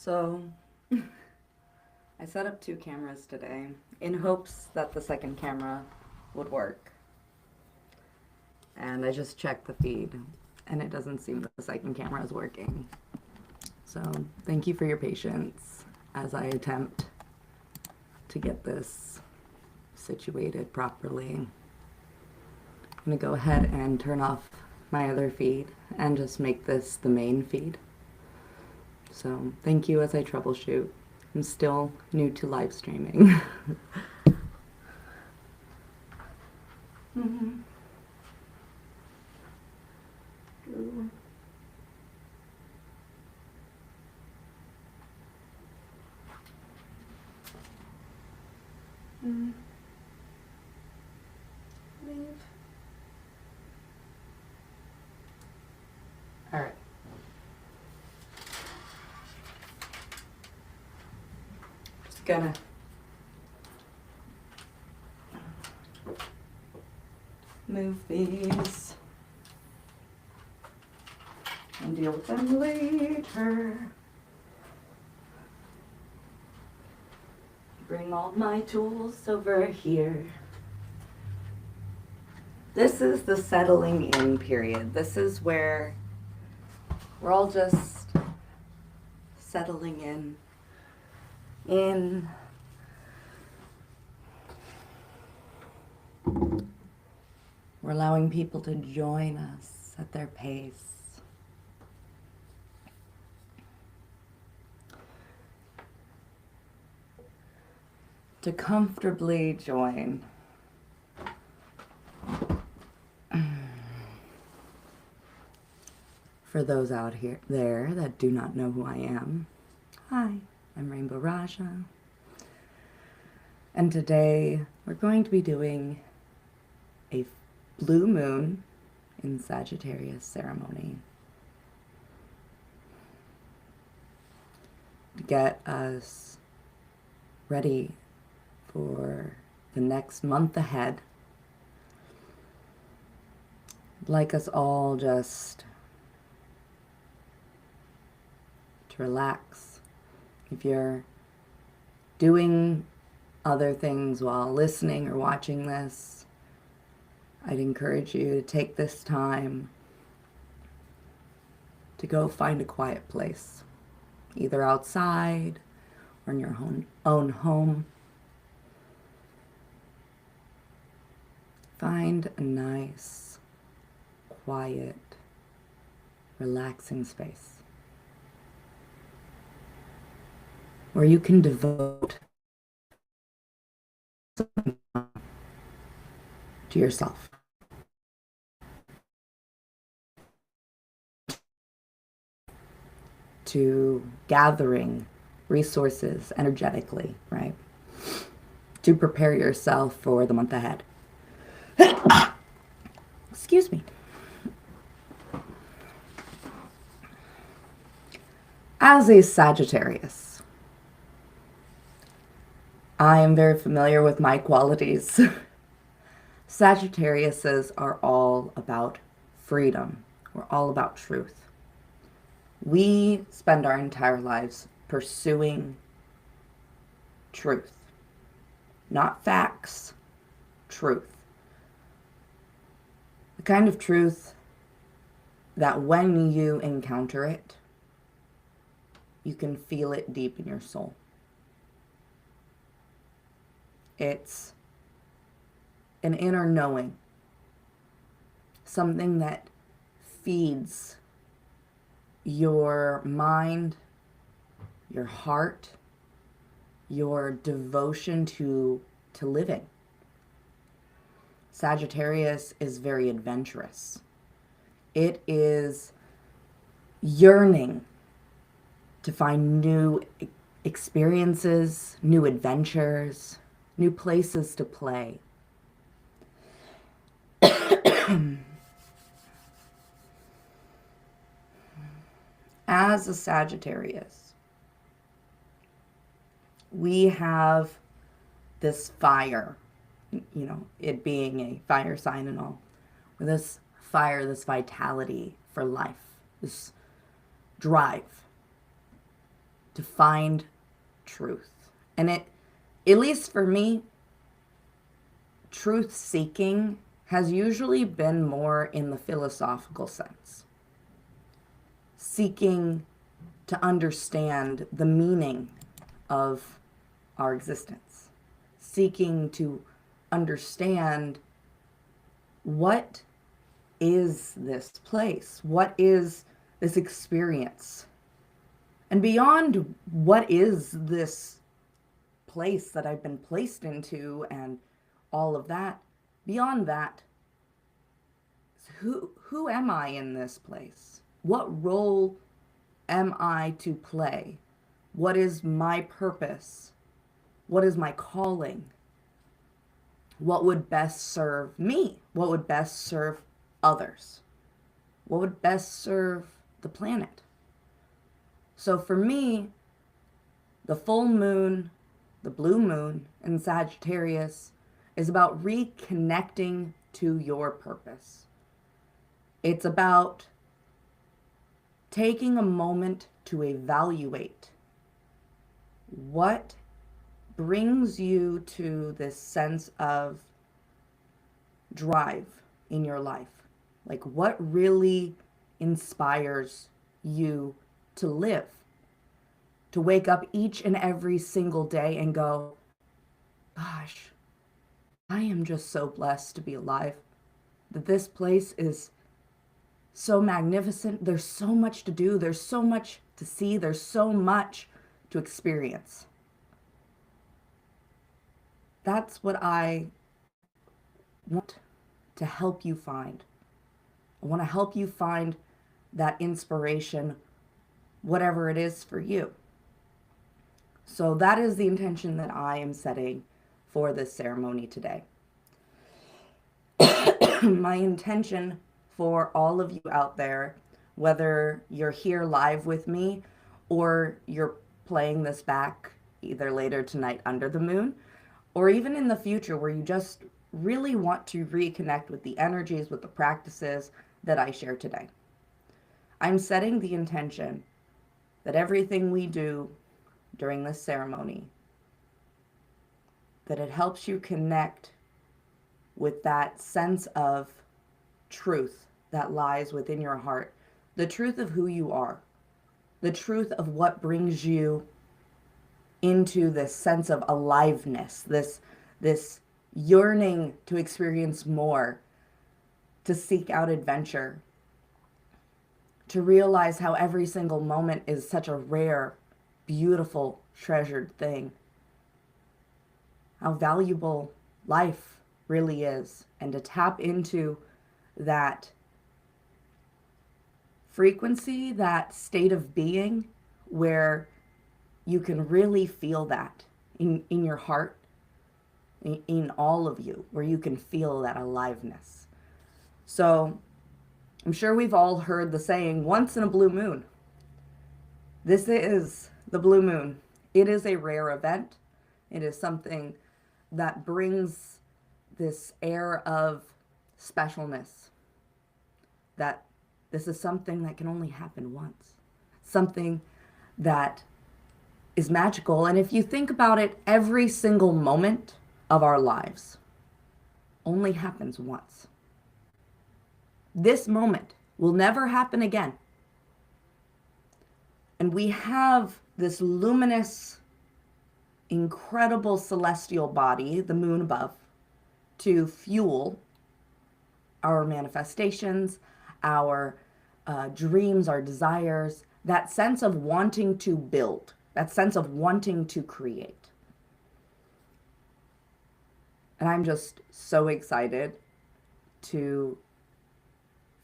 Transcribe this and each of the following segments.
So, I set up two cameras today in hopes that the second camera would work. And I just checked the feed, and it doesn't seem that the second camera is working. So, thank you for your patience as I attempt to get this situated properly. I'm going to go ahead and turn off my other feed and just make this the main feed. So, thank you as I troubleshoot. I'm still new to live streaming. mm-hmm. Leave. All right. Just gonna move these and deal with them later. Bring all my tools over here. This is the settling in period. This is where we're all just settling in. We're allowing people to join us at their pace. To comfortably join. For those out there that do not know who I am, hi, I'm Rainbow Raja. And today we're going to be doing a blue moon in Sagittarius ceremony to get us ready for the next month ahead. I'd like us all just to relax. If you're doing other things while listening or watching this, I'd encourage you to take this time to go find a quiet place, either outside or in your own home. Find a nice, quiet, relaxing space where you can devote to yourself. To gathering resources energetically, right? To prepare yourself for the month ahead. Excuse me. As a Sagittarius, I am very familiar with my qualities. Sagittariuses are all about freedom. We're all about truth. We spend our entire lives pursuing truth. Not facts, truth. The kind of truth that when you encounter it, you can feel it deep in your soul. It's an inner knowing, something that feeds your mind, your heart, your devotion to living. Sagittarius is very adventurous. It is yearning to find new experiences, new adventures, new places to play. As a Sagittarius, we have this fire, it being a fire sign and all, with this fire, this vitality for life, this drive. to find truth. And it, at least for me, truth seeking has usually been more in the philosophical sense. Seeking to understand the meaning of our existence. Seeking to understand what is this place? What is this experience? And beyond what is this place that I've been placed into and all of that, beyond that, who am I in this place? What role am I to play? What is my purpose? What is my calling? What would best serve me? What would best serve others? What would best serve the planet? So for me, the full moon, the blue moon in Sagittarius is about reconnecting to your purpose. It's about taking a moment to evaluate what brings you to this sense of drive in your life. Like, what really inspires you to live? To wake up each and every single day and go, gosh, I am just so blessed to be alive. That this place is so magnificent. There's so much to do. There's so much to see. There's so much to experience. That's what I want to help you find. I want to help you find that inspiration, whatever it is for you. So that is the intention that I am setting for this ceremony today. My intention for all of you out there, whether you're here live with me or you're playing this back either later tonight under the moon, or even in the future where you just really want to reconnect with the energies, with the practices that I share today. I'm setting the intention that everything we do during this ceremony, that it helps you connect with that sense of truth that lies within your heart, the truth of who you are, the truth of what brings you into this sense of aliveness, this yearning to experience more, to seek out adventure, to realize how every single moment is such a rare, beautiful, treasured thing, how valuable life really is, and to tap into that frequency, that state of being where you can really feel that in your heart, in all of you, where you can feel that aliveness. So I'm sure we've all heard the saying, once in a blue moon. This is the blue moon. It is a rare event. It is something that brings this air of specialness, that this is something that can only happen once, something that is magical. And if you think about it, every single moment of our lives only happens once. This moment will never happen again. And we have this luminous, incredible celestial body, the moon above, to fuel our manifestations, our dreams, our desires, that sense of wanting to build, that sense of wanting to create. And I'm just so excited to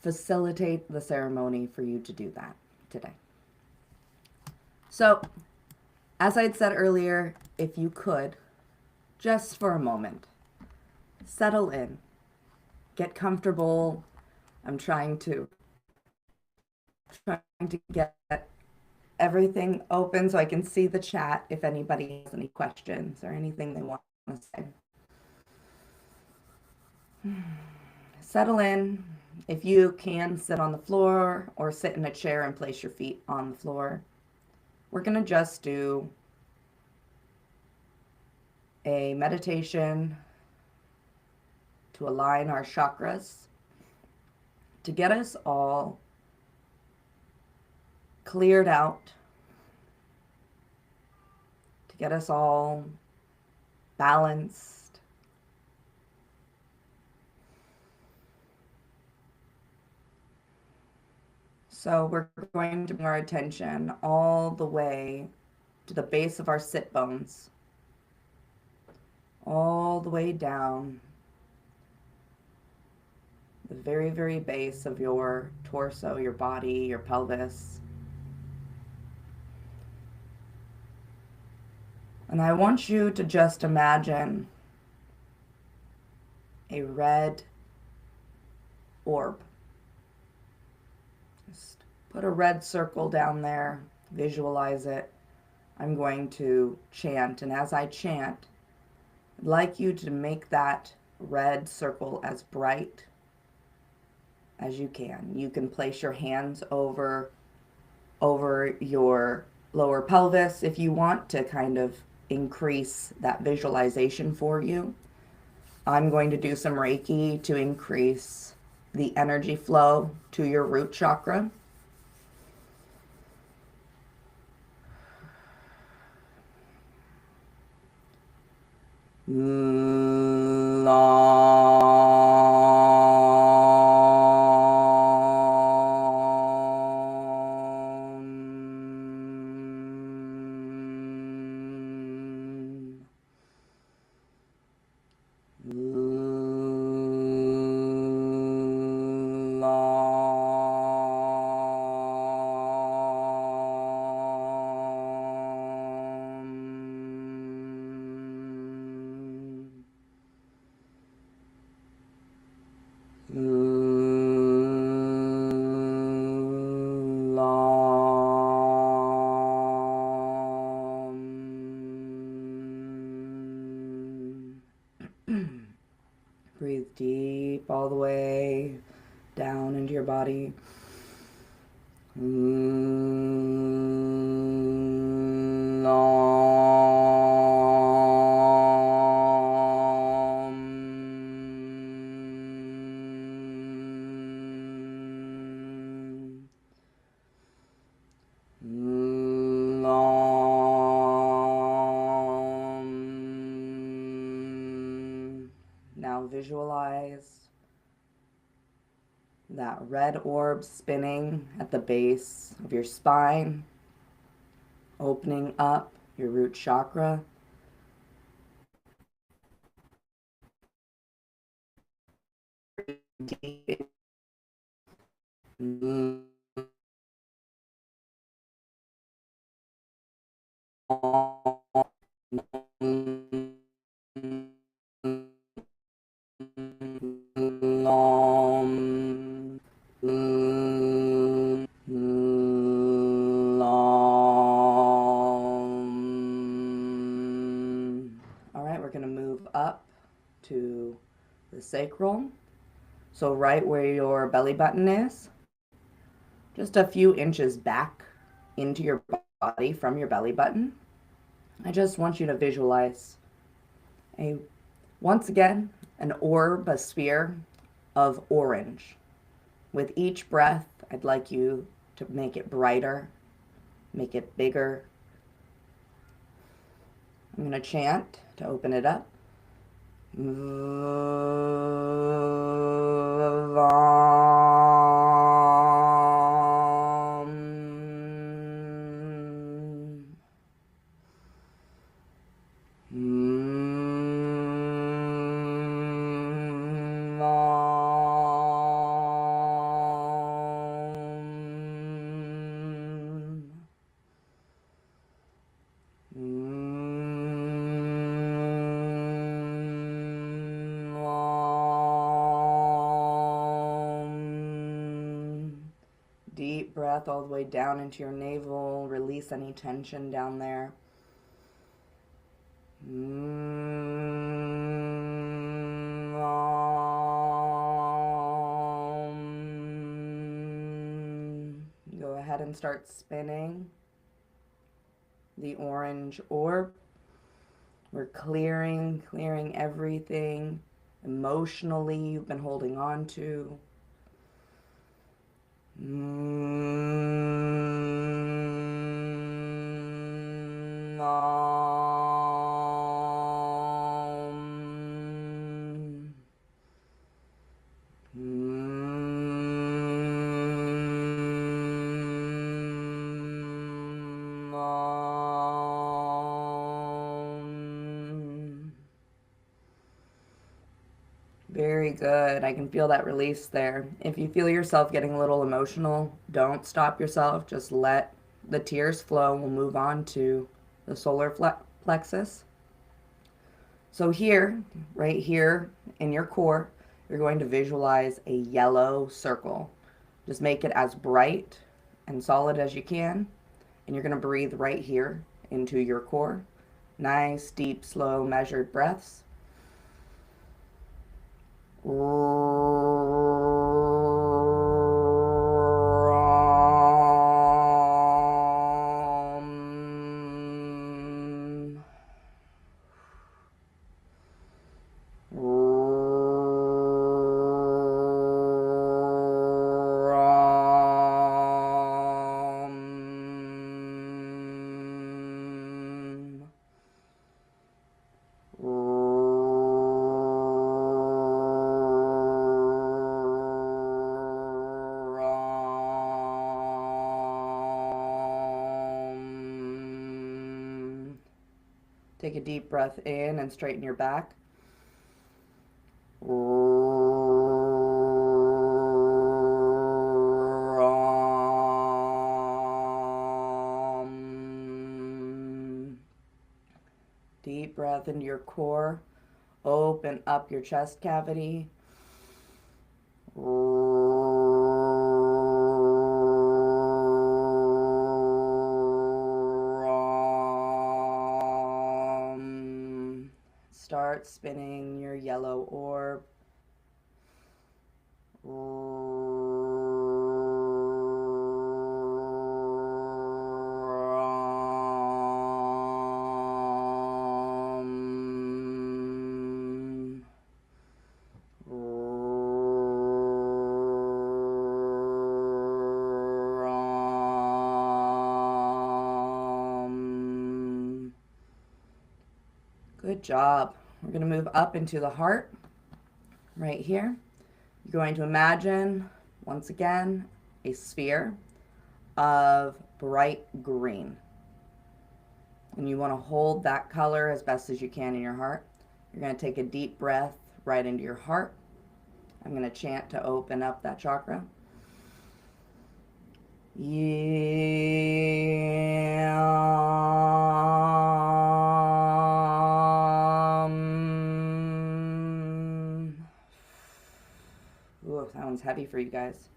facilitate the ceremony for you to do that today. So, as I'd said earlier, if you could, just for a moment, settle in, get comfortable. I'm trying to get everything open so I can see the chat if anybody has any questions or anything they want to say. Settle in. If you can, sit on the floor or sit in a chair and place your feet on the floor. we're going to just do a meditation to align our chakras, to get us all cleared out, to get us all balanced. So we're going to bring our attention all the way to the base of our sit bones, all the way down the very, very base of your torso, your body, your pelvis. And I want you to just imagine a red orb. Just put a red circle down there, visualize it. I'm going to chant, and as I chant, I'd like you to make that red circle as bright as you can. You can place your hands over your lower pelvis if you want to kind of increase that visualization for you. I'm going to do some Reiki to increase the energy flow to your root chakra. Breathe deep all the way down into your body. Now visualize that red orb spinning at the base of your spine, opening up your root chakra. Deep. All right, we're going to move up to the sacral. So right where your belly button is, just a few inches back into your body from your belly button. I just want you to visualize once again, an orb, a sphere of orange. With each breath, I'd like you to make it brighter, make it bigger. I'm going to chant to open it up. Deep breath all the way down into your navel. Release any tension down there. Go ahead and start spinning. the orange orb. We're clearing everything emotionally you've been holding on to. Very good. I can feel that release there. If you feel yourself getting a little emotional, don't stop yourself. Just let the tears flow. We'll move on to the solar plexus. So here, right here in your core, you're going to visualize a yellow circle. Just make it as bright and solid as you can. And you're going to breathe right here into your core. Nice, deep, slow, measured breaths. Take a deep breath in and straighten your back. Deep breath into your core. Open up your chest cavity. Start spinning your yellow orb. Good job. We're going to move up into the heart right here. You're going to imagine, once again, a sphere of bright green. And you want to hold that color as best as you can in your heart. You're going to take a deep breath right into your heart. I'm going to chant to open up that chakra. Ooh, that one's heavy for you guys.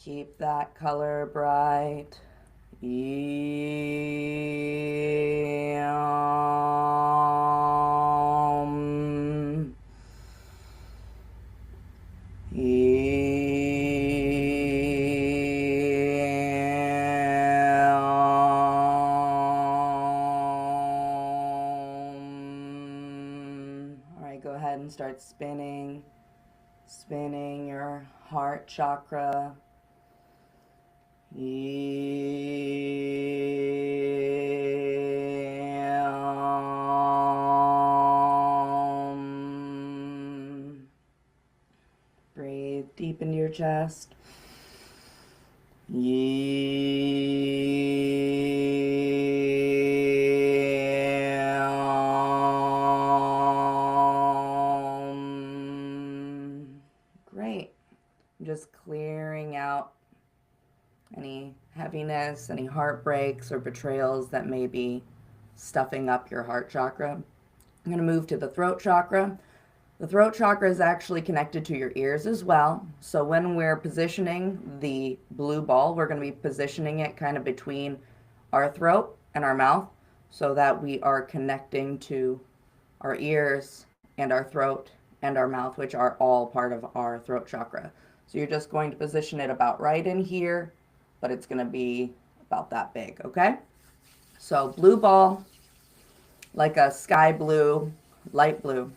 Keep that color bright. All right, go ahead and start spinning your heart chakra. Breathe deep into your chest. Great. just clearing out any heaviness, any heartbreaks or betrayals that may be stuffing up your heart chakra. I'm going to move to the throat chakra. The throat chakra is actually connected to your ears as well. So when we're positioning the blue ball, we're going to be positioning it kind of between our throat and our mouth so that we are connecting to our ears and our throat and our mouth, which are all part of our throat chakra. So you're just going to position it about right in here, but it's going to be about that big, okay? So blue ball, like a sky blue, light blue.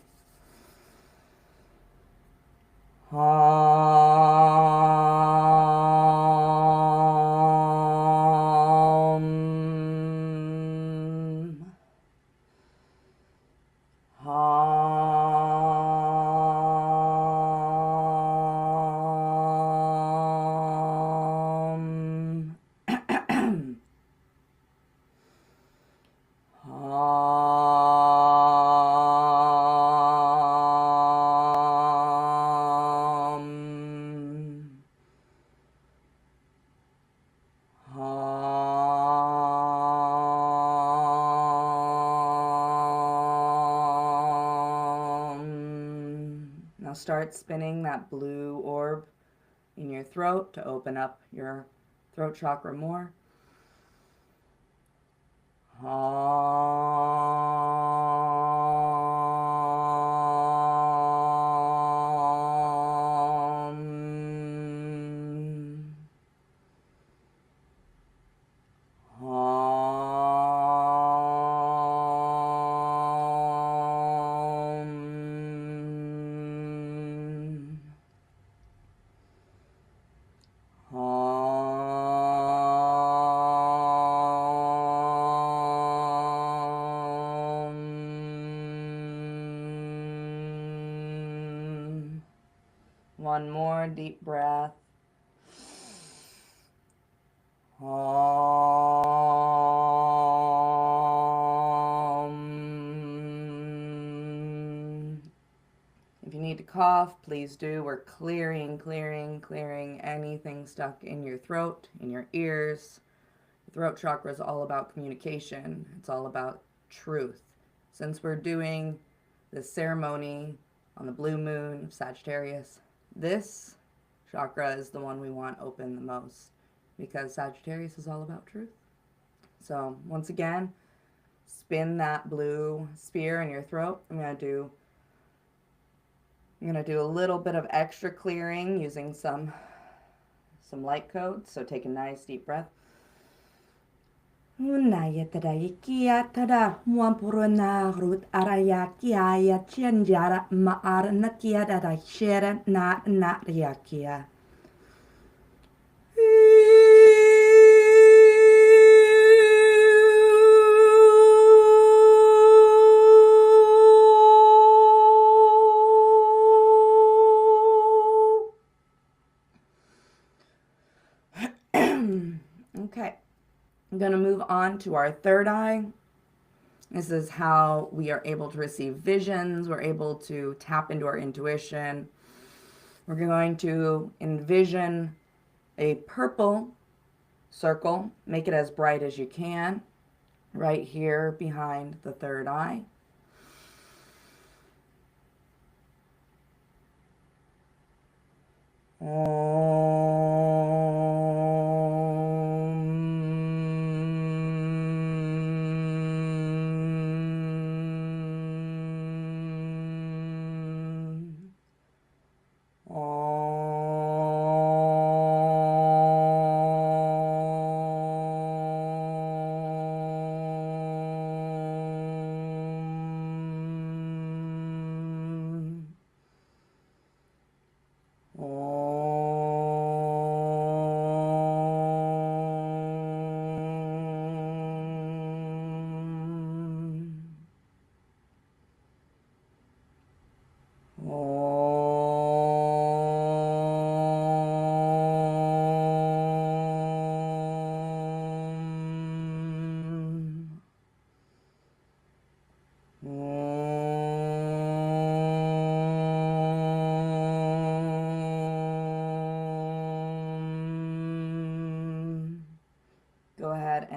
Now start spinning that blue orb in your throat to open up your throat chakra more. One more deep breath. If you need to cough, please do. We're clearing anything stuck in your throat, in your ears. The throat chakra is all about communication. It's all about truth. Since we're doing this ceremony on the blue moon of Sagittarius, this chakra is the one we want open the most because Sagittarius is all about truth. So once again, spin that blue spear in your throat. I'm going to do a little bit of extra clearing using some light codes. So take a nice deep breath. Unayatadayikia tada muampuruna rut arayakia chenjara maar natia da shera na riakia. Okay. I'm going to move on to our third eye. This is how we are able to receive visions. We're able to tap into our intuition. We're going to envision a purple circle. Make it as bright as you can. Right here behind the third eye.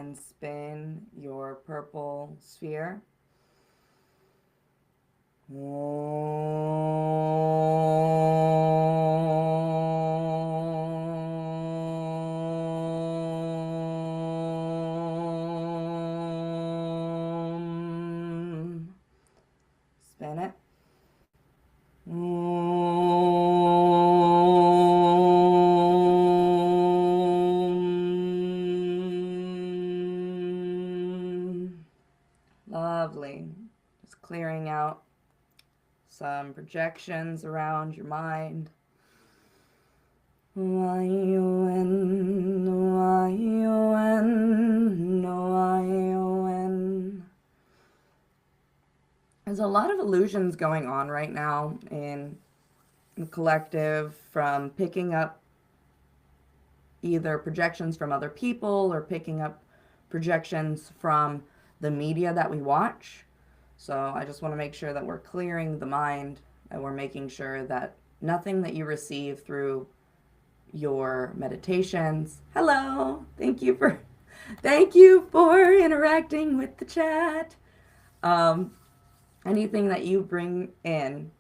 and spin your purple sphere. Spin it. Lovely. Just clearing out some projections around your mind. There's a lot of illusions going on right now in the collective, from picking up either projections from other people or picking up projections from the media that we watch. So I just want to make sure that we're clearing the mind and we're making sure that nothing that you receive through your meditations. Hello. Thank you for interacting with the chat. Anything that you bring in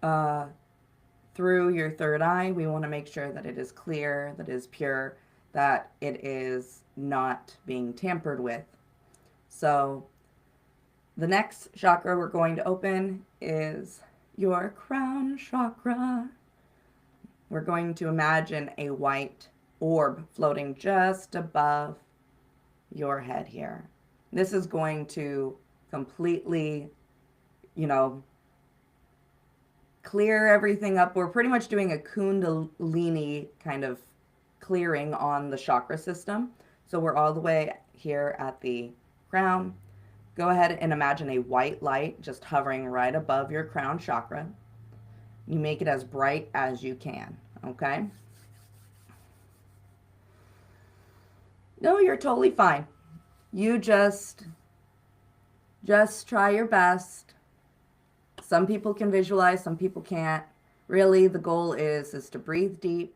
through your third eye, we want to make sure that it is clear, that it is pure, that it is not being tampered with. So the next chakra we're going to open is your crown chakra. We're going to imagine a white orb floating just above your head here. This is going to completely, clear everything up. We're pretty much doing a kundalini kind of clearing on the chakra system. So we're all the way here at the crown. Go ahead and imagine a white light just hovering right above your crown chakra. You make it as bright as you can, okay? No, you're totally fine. You just try your best. Some people can visualize, some people can't. Really, the goal is to breathe deep,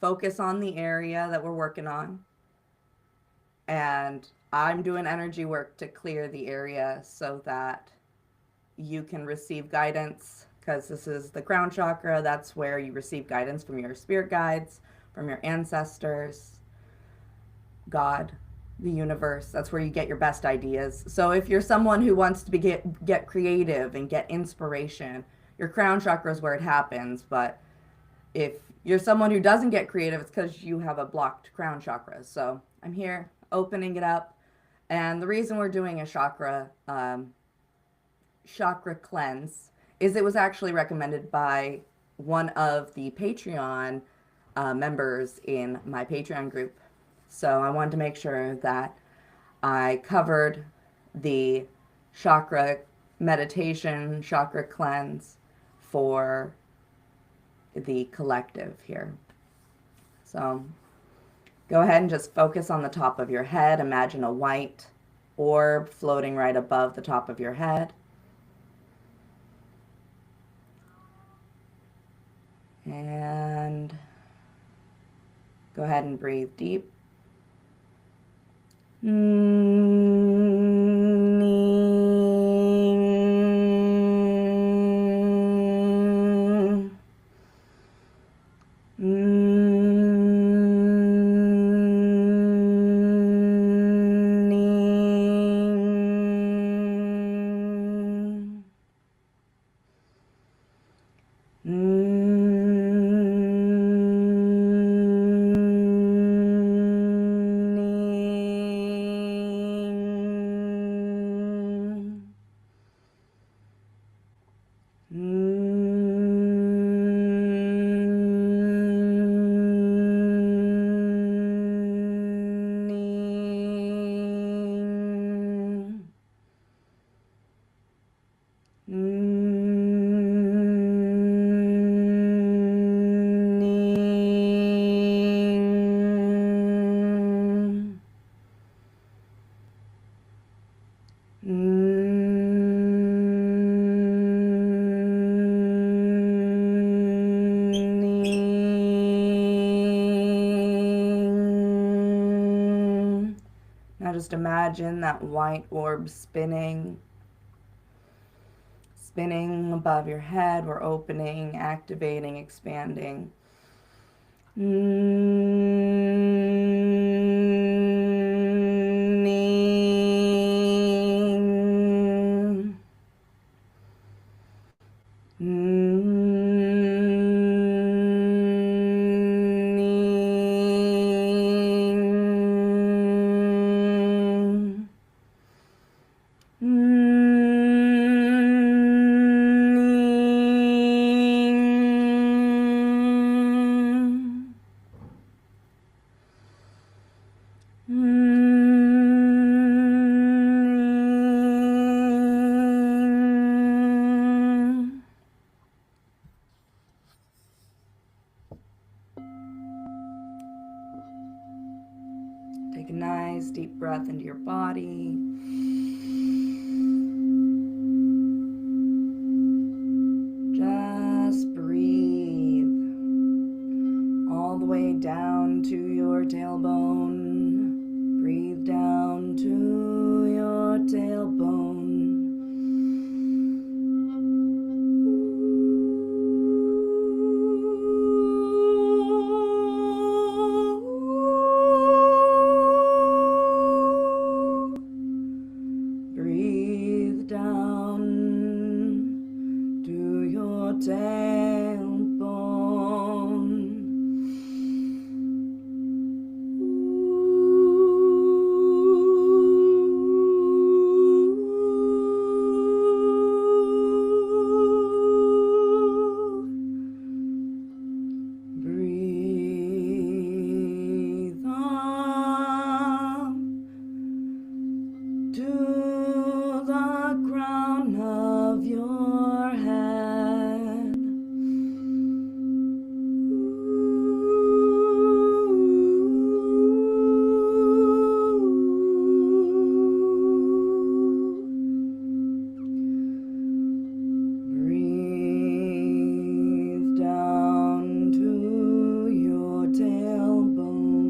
focus on the area that we're working on, and I'm doing energy work to clear the area so that you can receive guidance, because this is the crown chakra. That's where you receive guidance from your spirit guides, from your ancestors, God, the universe. That's where you get your best ideas. So if you're someone who wants to get creative and get inspiration, your crown chakra is where it happens. But if you're someone who doesn't get creative, it's because you have a blocked crown chakra. So I'm here opening it up. And the reason we're doing a chakra cleanse is it was actually recommended by one of the Patreon members in my Patreon group. So I wanted to make sure that I covered the chakra meditation, chakra cleanse for the collective here. So go ahead and just focus on the top of your head. Imagine a white orb floating right above the top of your head. And go ahead and breathe deep. just imagine that white orb spinning above your head. We're opening, activating, expanding. Take a nice deep breath into your body. Just breathe all the way down to your tailbone. Breathe down to your tailbone. Breathe down to your tailbone. Breathe up to the crown of your head. Breathe down to your tailbone.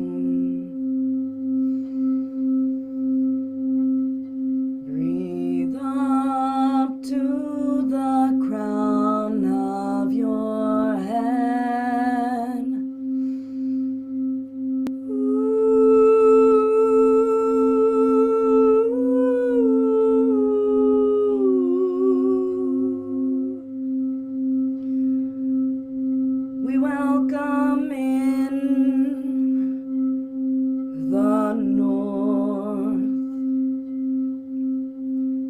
Breathe up to the crown of your head. We welcome in the north,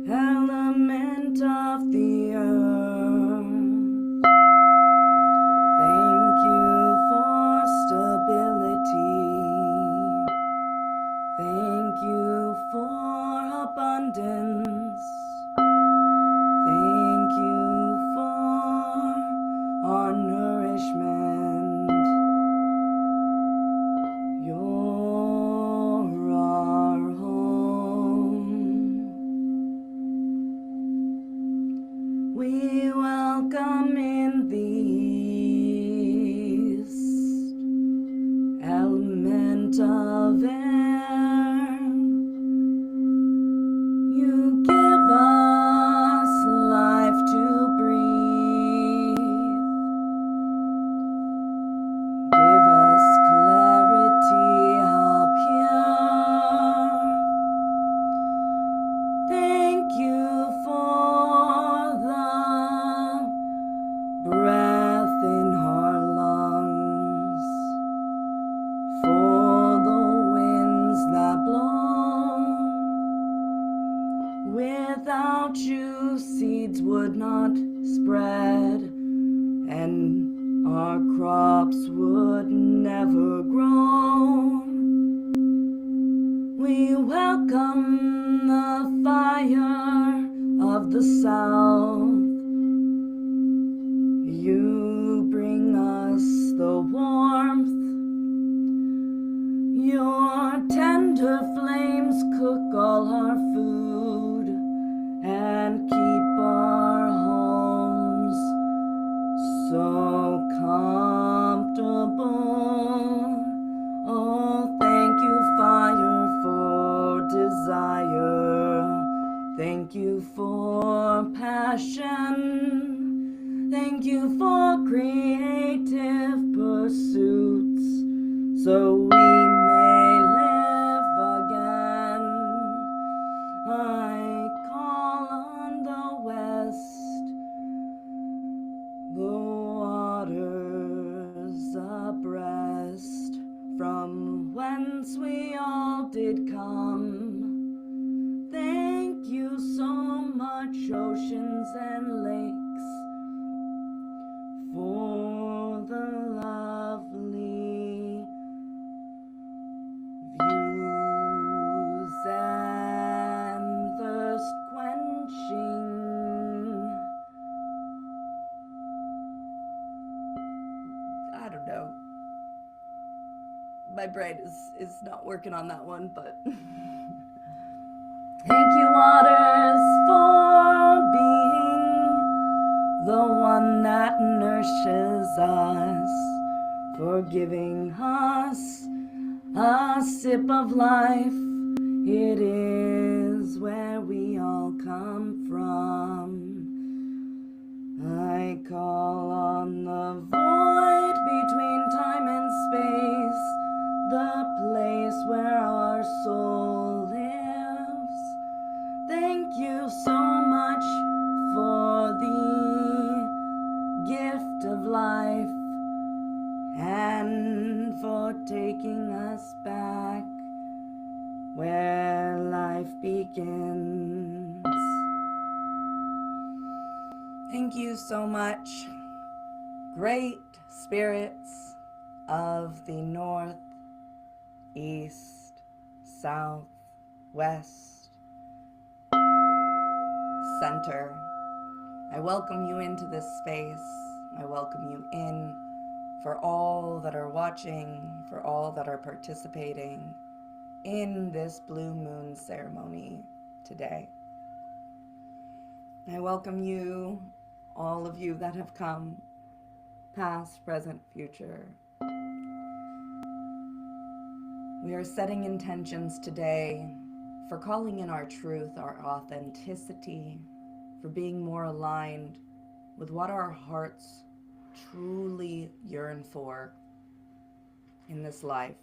element of the earth. Thank you for stability. Thank you for abundance. Thank you for our nourishment. You're our home. We welcome in the east, element of air. You give us life to breathe. Give us clarity up here. Thank you for the breath in our lungs, for the winds that blow. Without you, seeds would not spread, and our crops would never grow. We welcome the fire of the south. You bring us the warmth. Your tender flames cook all our food and keep our homes so comfortable. Oh, thank you, fire, for desire. passion. Thank you for creative pursuits, so we may live again. I call on the west, the waters abreast, from whence we all did come. Thank you so much, oceans and lakes, for the lovely views and thirst quenching. I don't know. My brain is not working on that one, but thank you, waters, for being the one that nourishes us, for giving us a sip of life. It is where we all come from. I call on the void between time and space, the place where our soul lives. Thank you so much for the gift of life and for taking us back where life begins. Thank you so much, great spirits of the north, east, south, west, center. I welcome you into this space. I welcome you in, for all that are watching, for all that are participating in this blue moon ceremony today. I welcome you, all of you that have come, past, present, future. We are setting intentions today for calling in our truth, our authenticity, for being more aligned with what our hearts truly yearn for in this life,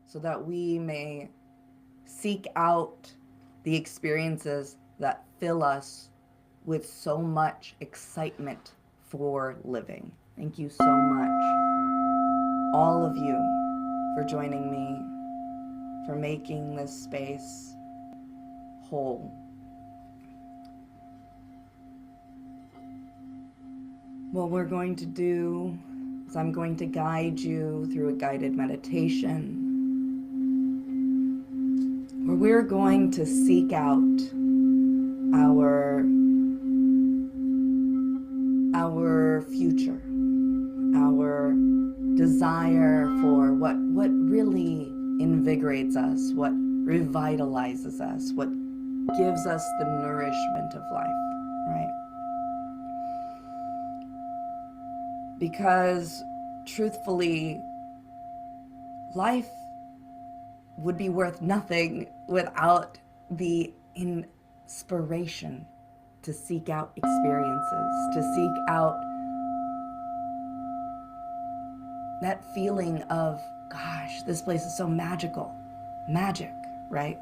so that we may seek out the experiences that fill us with so much excitement for living. Thank you so much, all of you, for joining me, for making this space whole. What we're going to do is I'm going to guide you through a guided meditation, where we're going to seek out our future, our desire for what really invigorates us, what revitalizes us, what gives us the nourishment of life, right? Because truthfully, life would be worth nothing without the inspiration to seek out experiences, to seek out that feeling of, gosh, this place is so magical. Magic, right?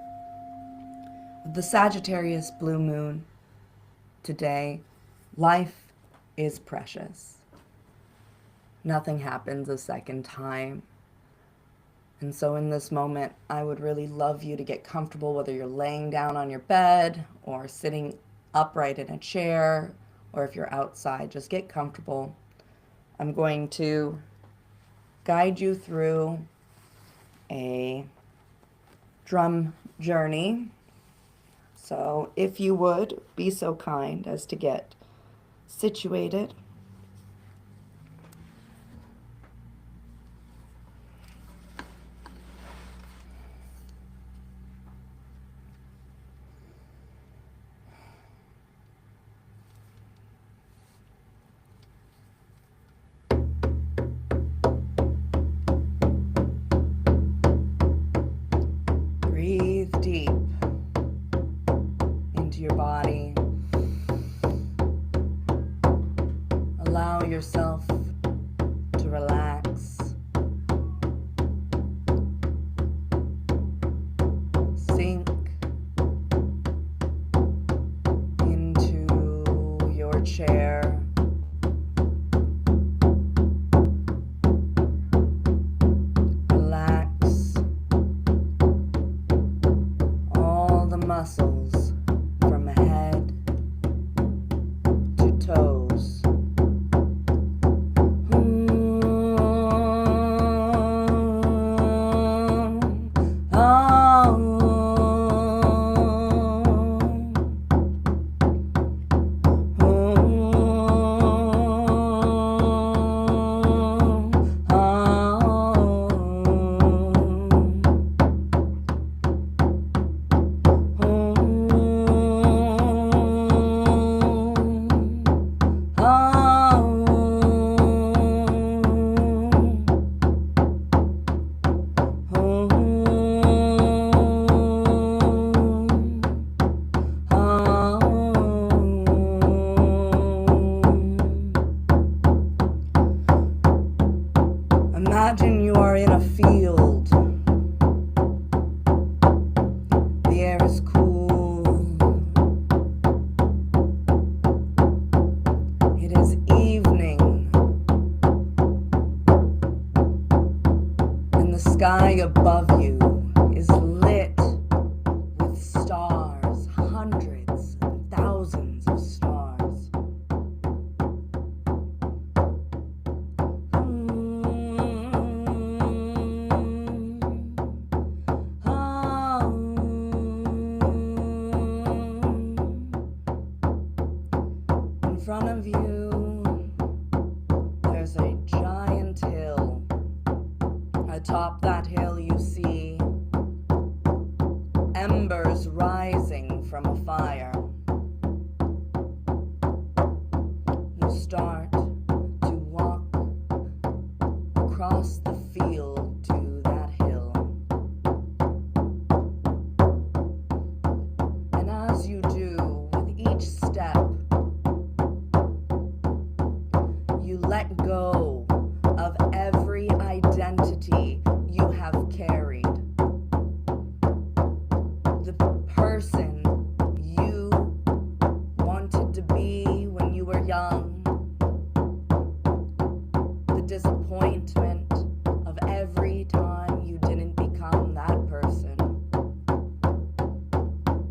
The Sagittarius blue moon today, life is precious. Nothing happens a second time. And so in this moment, I would really love you to get comfortable, whether you're laying down on your bed or sitting upright in a chair, or if you're outside, just get comfortable. I'm going to guide you through a drum journey. So if you would be so kind as to get situated. Breathe deep into your body. Allow yourself to relax. Sink into your chair. Relax all the muscles from head to toes. Imagine you are in a field. The air is cool. It is evening. And the sky above you is lit with stars, hundreds and thousands of stars. In front of you, there's a giant hill. Atop that hill, you see embers rising from a fire. You start to walk across the field to that hill. And as you do, with each step, you let go of every identity you have carried. The person you wanted to be when you were young. The disappointment of every time you didn't become that person.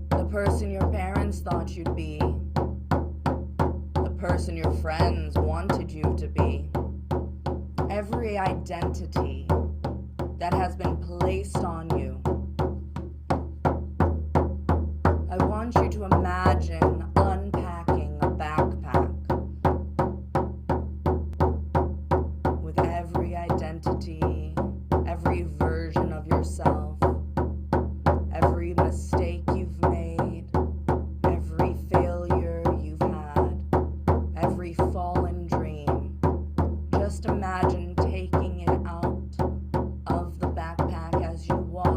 The person your parents thought you'd be. The person your friends wanted you to be. Every identity that has been placed on you. I want you to imagine unpacking a backpack with every identity, every version of yourself, every mistake you've made, every failure you've had, every fallen dream. Just imagine taking it out of the backpack as you walk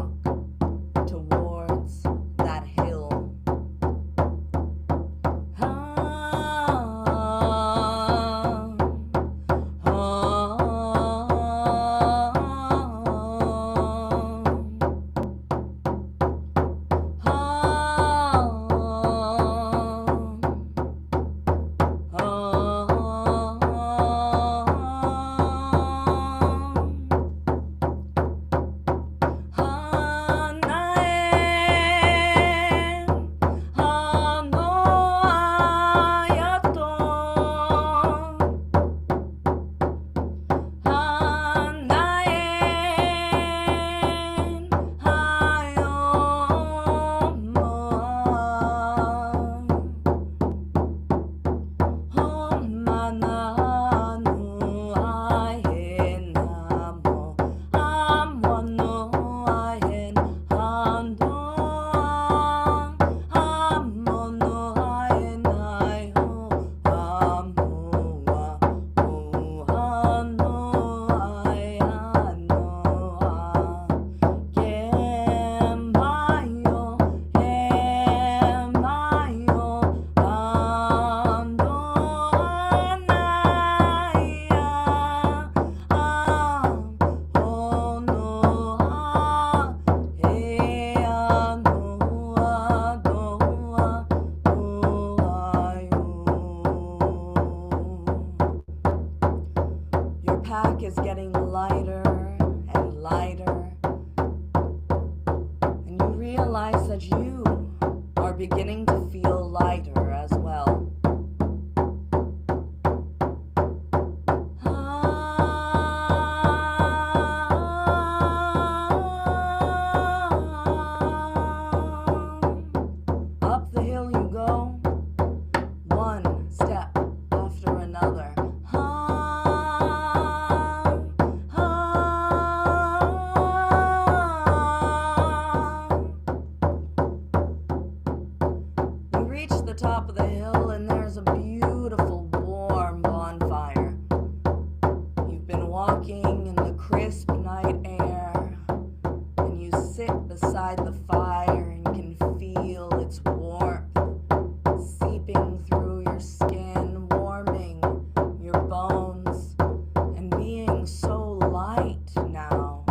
back is getting lighter and lighter, and you realize that you are beginning to feel lighter as well. Up the hill you go, one step after another. You reach the top of the hill and there's a beautiful warm bonfire. You've been walking in the crisp night air, and you sit beside the fire and can feel its warmth seeping through your skin, warming your bones, and being so light now.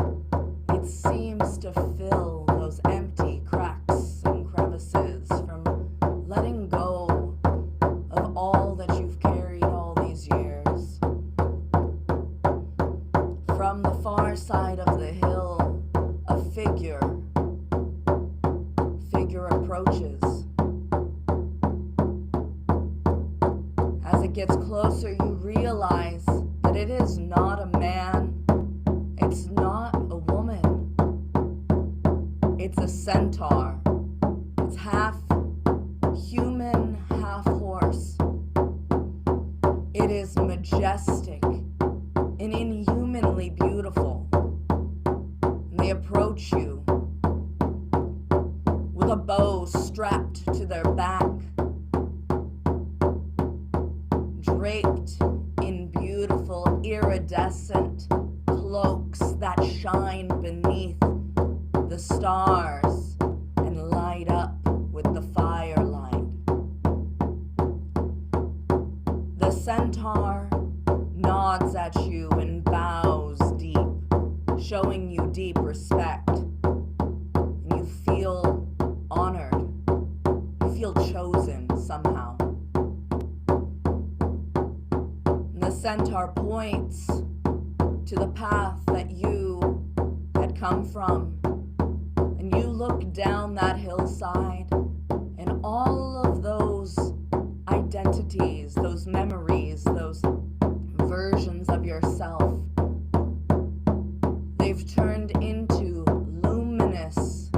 It seems to fill those empty cracks and crevices from letting go of all that you've carried all these years. From the far side of the hill, a figure approaches. As it gets closer, you realize that it is not a man, it's not a woman, it's a centaur. It's half human, half horse. It is majestic and inhumanly beautiful. And they approach you with a bow strapped to their back, draped in beautiful iridescent cloaks that shine beneath the stars and light up with the firelight. The centaur nods at you and bows deep, showing you deep respect. And you feel honored. You feel chosen somehow. And the centaur points to the path that you had come from. And you look down that hillside, and all of those identities, those memories, those versions of yourself, they've turned into luminous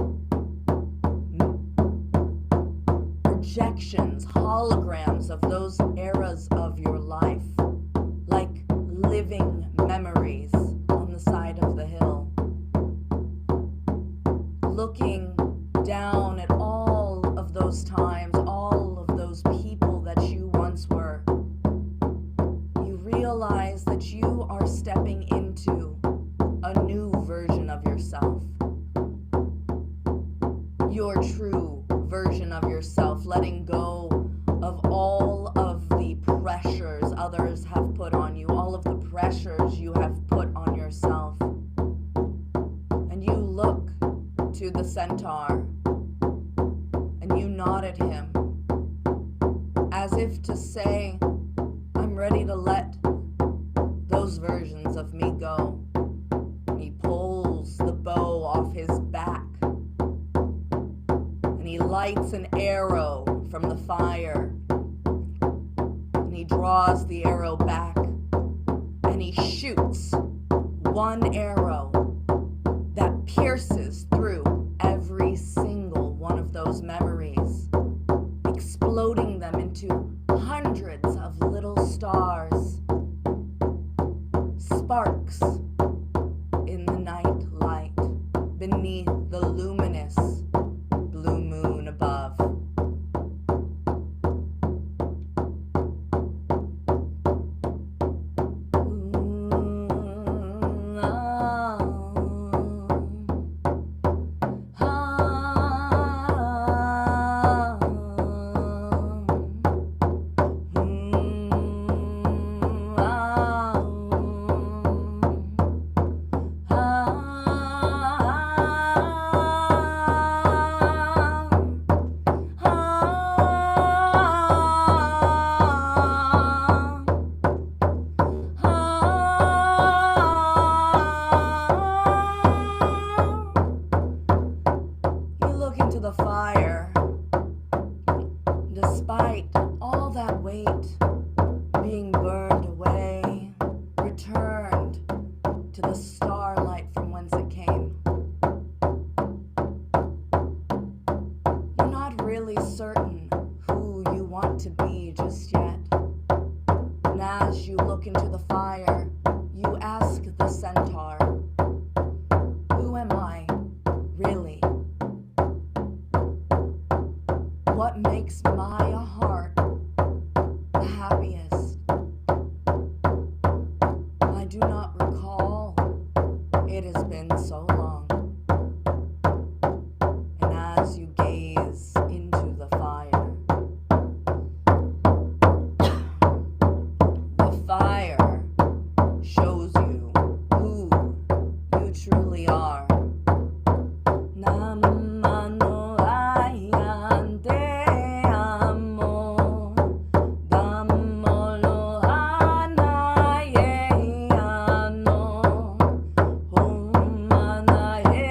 projections, holograms of those eras of your life, like living memories on the side of the hill. Looking down at all of those times, all of those people that you once were, you realize that you are stepping into a new version of yourself. Your true version of yourself, letting go of all of the pressures others have put on you, all of the pressures you have put on yourself. And you look to the centaur and you nod at him as if to say, I'm ready to let those versions of me go. And he pulls the bow off his back and he lights an arrow from the fire, and he draws the arrow back and he shoots one arrow that pierces through every single one of those memories, exploding them into hundreds of little stars, sparks in the night light beneath the luminous blue moon above. as you look into the fire, you ask the centaur, who am I, really? What makes my heart the happiest? I do not recall. It has been so long. And as you gaze into the fire, the fire shows you who you truly are. Namano ayan te amo, damolo anaye ano, humanaye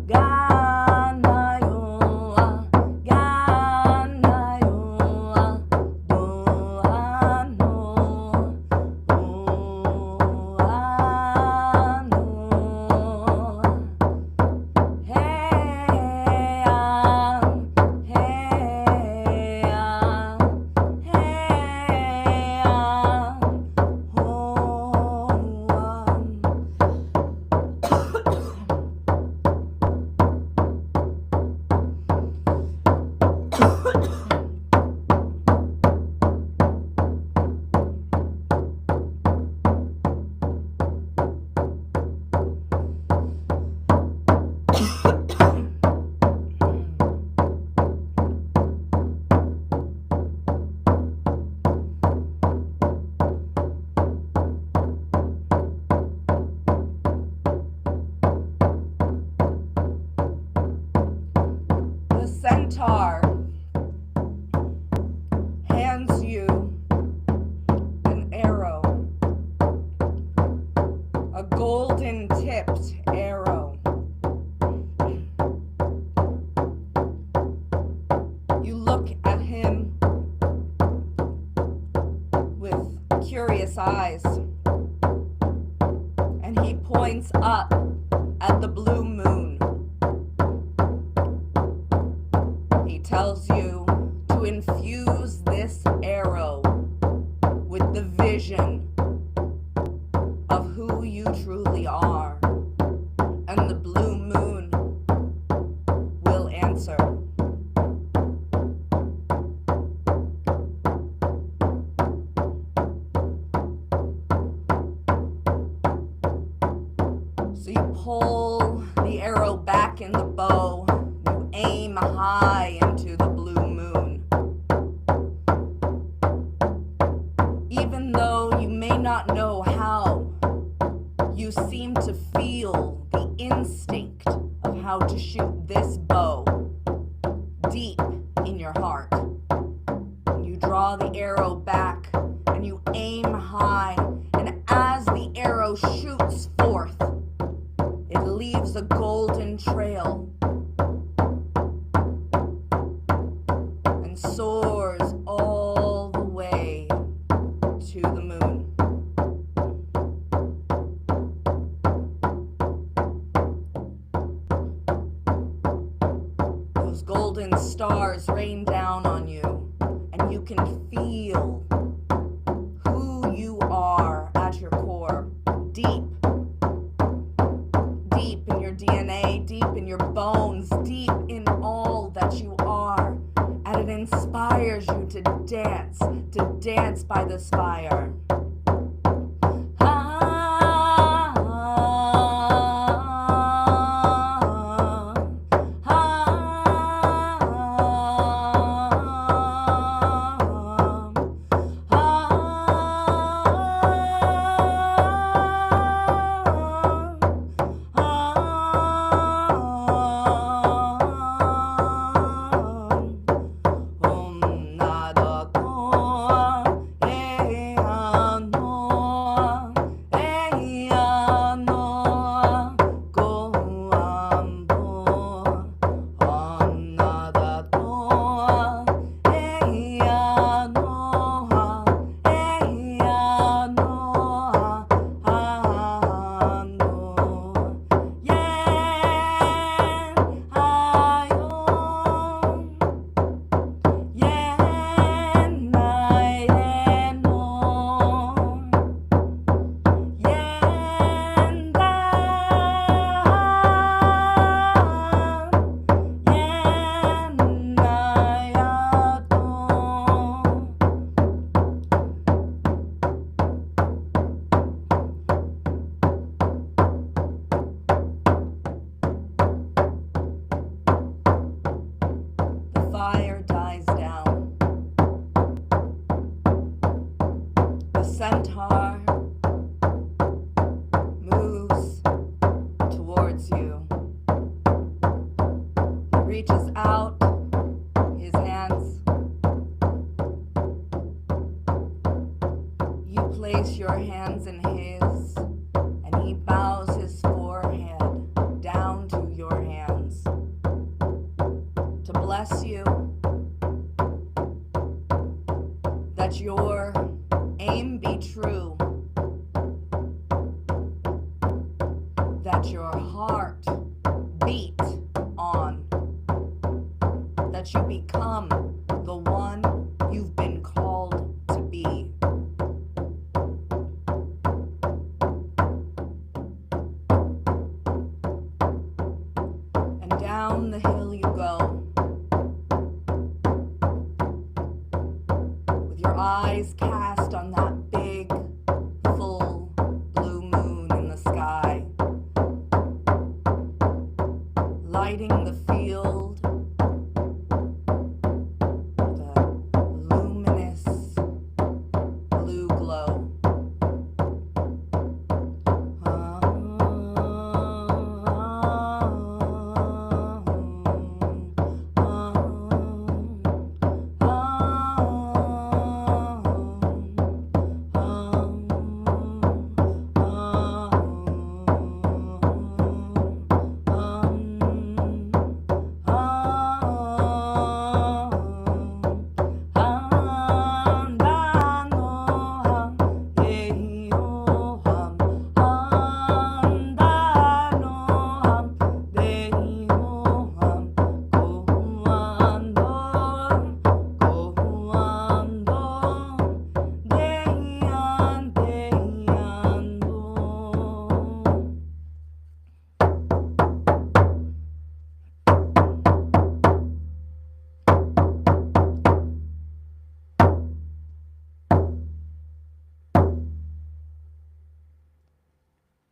ganayo, ganayo, doano, The centaur hands you an arrow, a golden tipped arrow. You look at him with curious eyes, and he points up at the blue moon. He tells you to infuse this arrow with the vision of who you truly are, and the blue moon will answer. So you pull the arrow back in the bow, you aim high into the blue moon. Even though you may not know how, you seem to feel the instinct of how to shoot this bow deep in your heart. You draw the arrow back and you aim high, and as the arrow shoots forth, it leaves a golden trail and soars all the way to the moon. Those golden stars rain down on you, and you can feel who you are at your core, deep in your DNA, deep in your bones, deep in all that you are. And it inspires you to dance by this fire. centaur moves towards you. He reaches out his hands. You place your hands in his, and he bows his forehead down to your hands to bless you that your aim be true, that your heart beat on, that you become the one you've been called to be. And down the hill you go, with your eyes cast on that big, full blue moon in the sky, lighting the field with a luminous blue glow.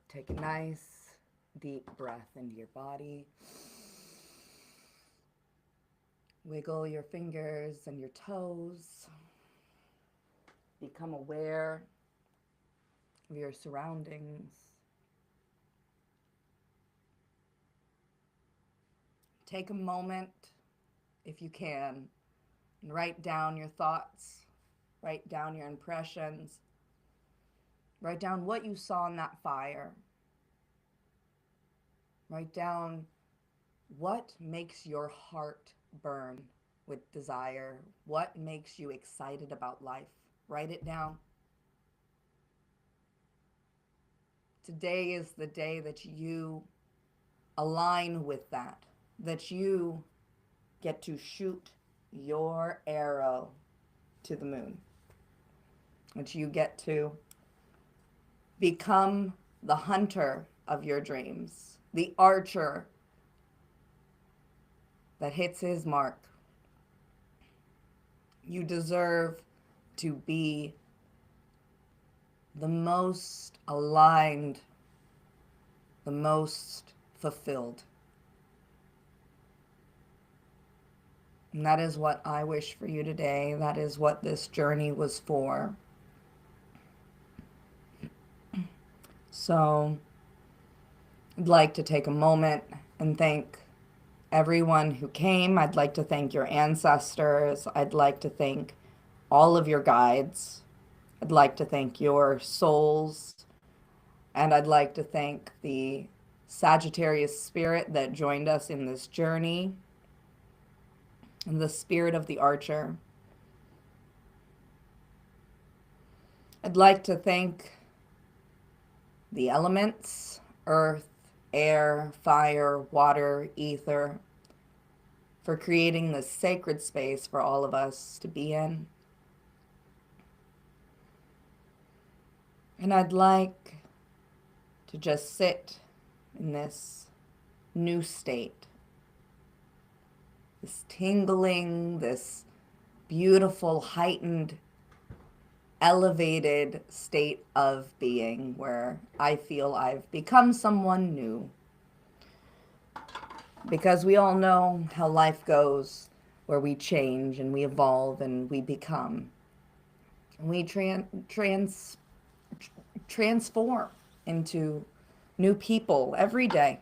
Take a nice deep breath into your body. Wiggle your fingers and your toes. Become aware of your surroundings. Take a moment, if you can, and write down your thoughts, write down your impressions, write down what you saw in that fire. Write down what makes your heart burn with desire, what makes you excited about life. Write it down. Today is the day that you align with that, that you get to shoot your arrow to the moon, that you get to become the hunter of your dreams, the archer that hits his mark. You deserve to be the most aligned, the most fulfilled. And that is what I wish for you today. That is what this journey was for. So I'd like to take a moment and thank everyone who came. I'd like to thank your ancestors. I'd like to thank all of your guides. I'd like to thank your souls. And I'd like to thank the Sagittarius spirit that joined us in this journey, and the spirit of the archer. I'd like to thank the elements, earth, air, fire, water, ether, for creating this sacred space for all of us to be in. And I'd like to just sit in this new state, this tingling, this beautiful, heightened, elevated state of being where I feel I've become someone new. Because we all know how life goes, where we change and we evolve and we become. We transform into new people every day.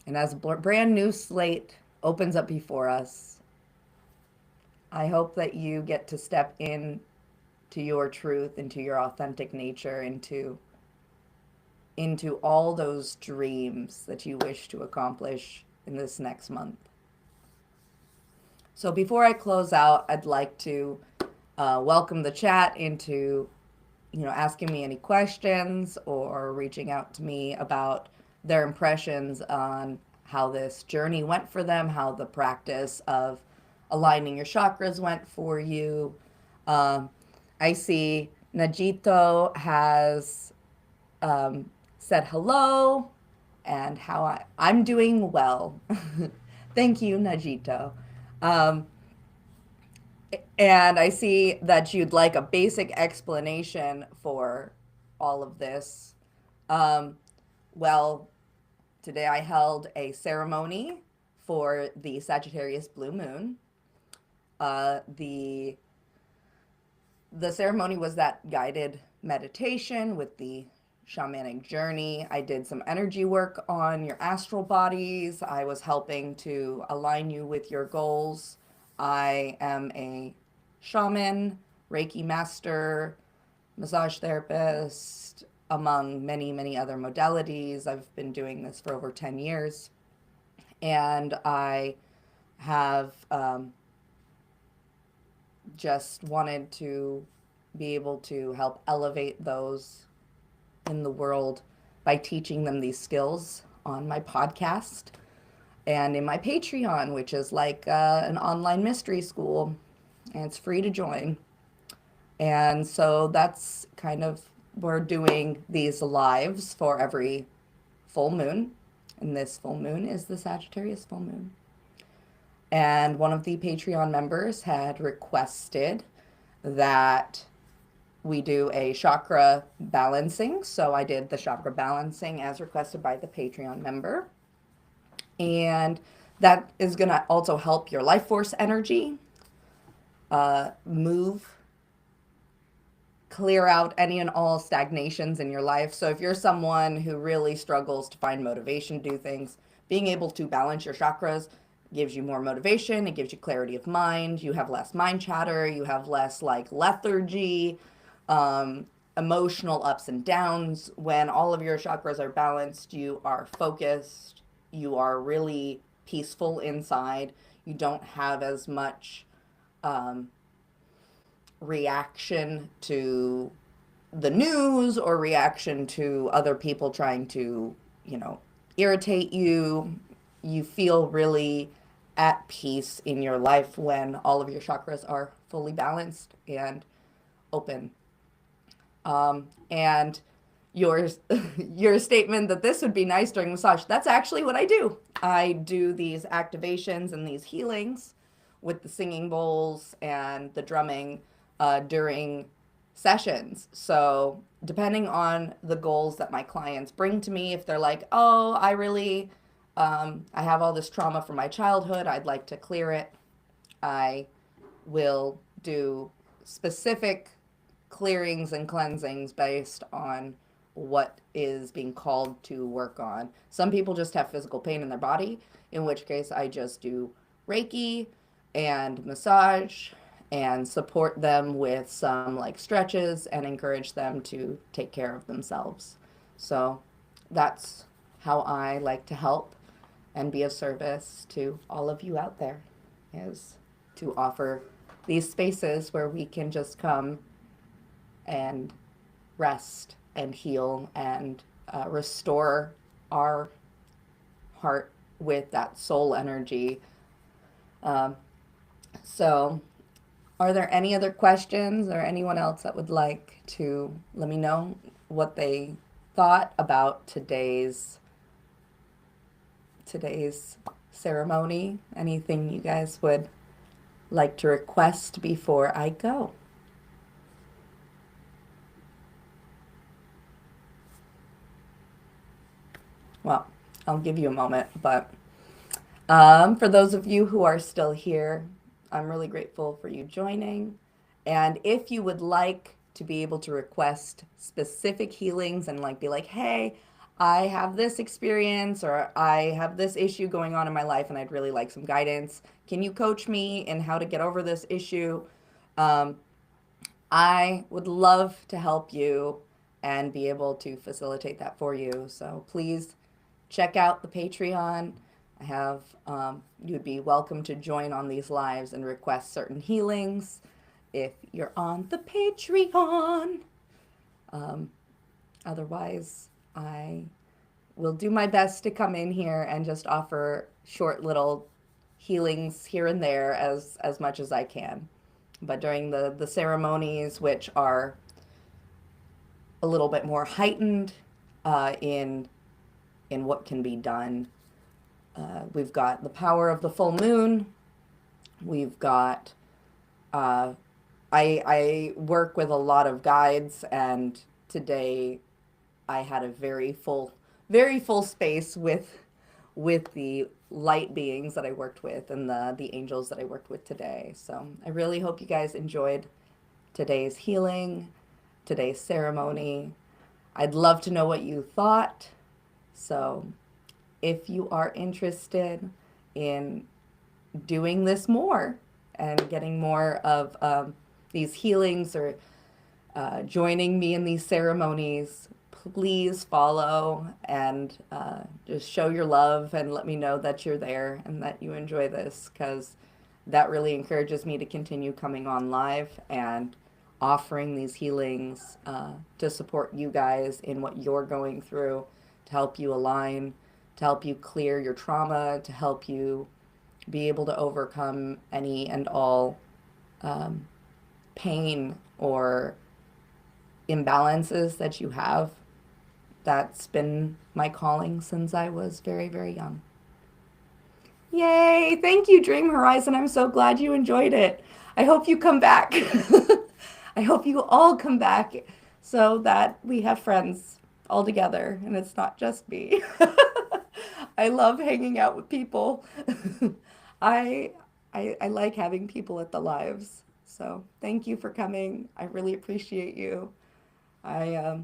And as a brand new slate opens up before us, I hope that you get to step in to your truth, into your authentic nature, into all those dreams that you wish to accomplish in this next month. So before I close out, I'd like to welcome the chat into, asking me any questions or reaching out to me about their impressions on how this journey went for them, how the practice of aligning your chakras went for you. I see Najito has said hello and how I'm doing well. Thank you, Najito. And I see that you'd like a basic explanation for all of this. Well, today I held a ceremony for the Sagittarius blue moon. The ceremony was that guided meditation with the shamanic journey. I did some energy work on your astral bodies. I was helping to align you with your goals. I am a shaman, Reiki master, massage therapist, among many, many other modalities. I've been doing this for over 10 years. And I have just wanted to be able to help elevate those in the world by teaching them these skills on my podcast and in my Patreon, which is like an online mystery school, and it's free to join. And so that's kind of, we're doing these lives for every full moon, and this full moon is the Sagittarius full moon. And one of the Patreon members had requested that we do a chakra balancing. So I did the chakra balancing as requested by the Patreon member. And that is going to also help your life force energy move, clear out any and all stagnations in your life. So if you're someone who really struggles to find motivation to do things, being able to balance your chakras gives you more motivation. It gives you clarity of mind. You have less mind chatter. You have less like lethargy, emotional ups and downs. When all of your chakras are balanced, you are focused. You are really peaceful inside. You don't have as much reaction to the news or reaction to other people trying to, irritate you. You feel really at peace in your life when all of your chakras are fully balanced and open. And your statement that this would be nice during massage, that's actually what I do. I do these activations and these healings with the singing bowls and the drumming during sessions. So depending on the goals that my clients bring to me, if they're like, oh, I really I have all this trauma from my childhood, I'd like to clear it, I will do specific clearings and cleansings based on what is being called to work on. Some people just have physical pain in their body, in which case I just do Reiki and massage and support them with some like stretches and encourage them to take care of themselves. So that's how I like to help and be of service to all of you out there, is to offer these spaces where we can just come and rest and heal and restore our heart with that soul energy. So are there any other questions or anyone else that would like to let me know what they thought about today's ceremony? Anything you guys would like to request before I go? Well, I'll give you a moment, but for those of you who are still here, I'm really grateful for you joining. And if you would like to be able to request specific healings and like be like, hey, I have this experience or I have this issue going on in my life and I'd really like some guidance. Can you coach me in how to get over this issue? Um, I would love to help you and be able to facilitate that for you. So please check out the Patreon. I have, you would be welcome to join on these lives and request certain healings if you're on the Patreon. Otherwise, I will do my best to come in here and just offer short little healings here and there as much as I can. But during the ceremonies, which are a little bit more heightened in what can be done, we've got the power of the full moon. We've got I work with a lot of guides, and today I had a very full space with the light beings that I worked with and the angels that I worked with today. So I really hope you guys enjoyed today's healing, today's ceremony. I'd love to know what you thought. So if you are interested in doing this more and getting more of these healings or joining me in these ceremonies, please follow and just show your love and let me know that you're there and that you enjoy this, because that really encourages me to continue coming on live and offering these healings to support you guys in what you're going through, to help you align, to help you clear your trauma, to help you be able to overcome any and all pain or imbalances that you have. That's been my calling since I was very, very young. Yay! Thank you, Dream Horizon. I'm so glad you enjoyed it. I hope you come back. I hope you all come back so that we have friends all together and it's not just me. I love hanging out with people. I, I like having people at the lives. So thank you for coming. I really appreciate you. I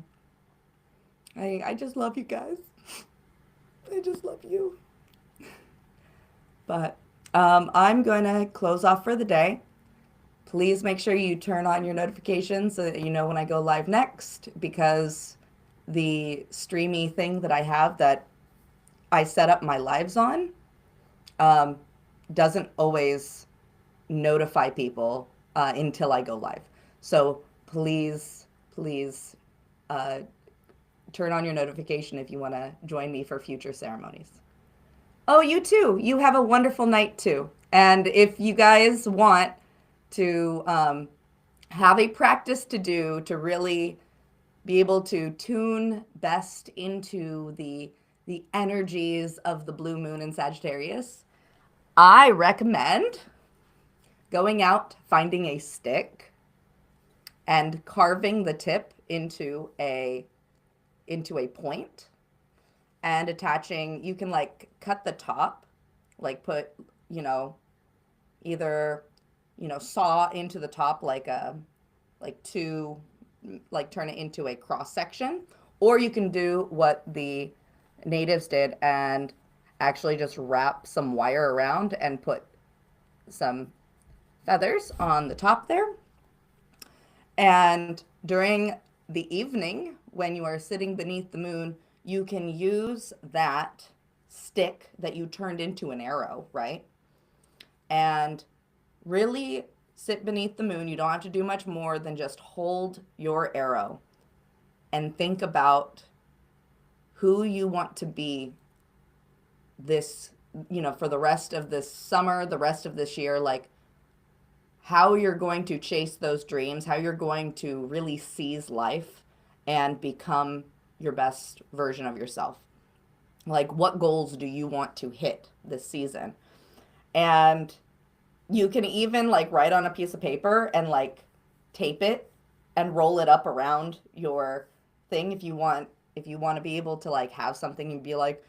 I just love you guys. I just love you. But I'm going to close off for the day. Please make sure you turn on your notifications so that you know when I go live next, because the streamy thing that I have that I set up my lives on um, doesn't always notify people until I go live. So please uh, turn on your notification if you want to join me for future ceremonies. Oh, you too. You have a wonderful night too. And if you guys want to have a practice to do to really be able to tune best into the energies of the blue moon in Sagittarius, I recommend going out, finding a stick, and carving the tip into a point and attaching. You can like cut the top, like put, you know, either, you know, saw into the top like two, like turn it into a cross section, or you can do what the natives did and actually just wrap some wire around and put some feathers on the top there. And during the evening, when you are sitting beneath the moon, you can use that stick that you turned into an arrow, right? And really sit beneath the moon. You don't have to do much more than just hold your arrow and think about who you want to be this, you know, for the rest of this summer, the rest of this year, like how you're going to chase those dreams, how you're going to really seize life and become your best version of yourself. Like, what goals do you want to hit this season? And you can even like write on a piece of paper and like tape it and roll it up around your thing if you want to be able to like have something and be like,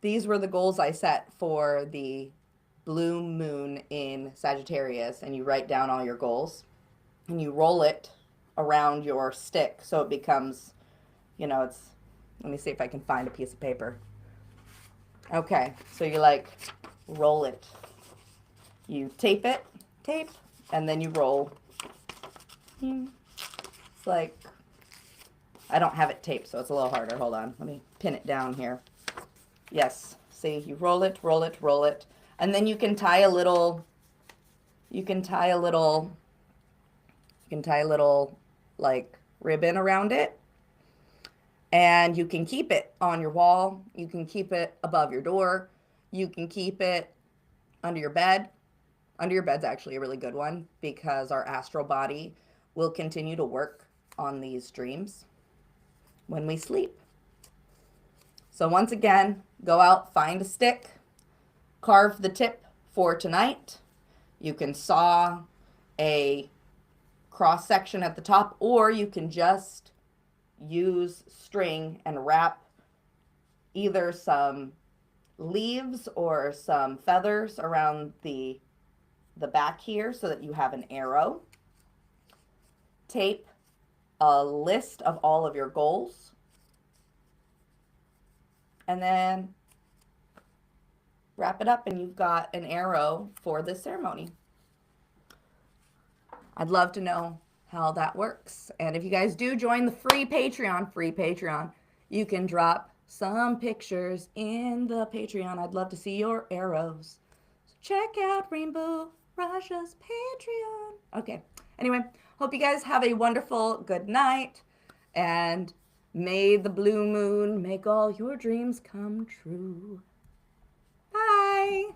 these were the goals I set for the blue moon in Sagittarius and you write down all your goals and you roll it around your stick so it becomes, it's, let me see if I can find a piece of paper. Okay, so you like roll it. You tape, and then you roll. It's like, I don't have it taped, so it's a little harder. Hold on, let me pin it down here. Yes, see, you roll it, and then you can tie a little, like ribbon around it, and you can keep it on your wall. You can keep it above your door. You can keep it under your bed. Under your bed's actually a really good one because our astral body will continue to work on these dreams when we sleep. So once again, go out, find a stick, carve the tip for tonight. You can saw a cross section at the top, or you can just use string and wrap either some leaves or some feathers around the back here so that you have an arrow. Tape a list of all of your goals, and then wrap it up and you've got an arrow for this ceremony. I'd love to know how that works. And if you guys do join the free Patreon, you can drop some pictures in the Patreon. I'd love to see your arrows. So check out Rainbow Raja's Patreon. Okay. Anyway, hope you guys have a wonderful good night, and may the blue moon make all your dreams come true. Bye.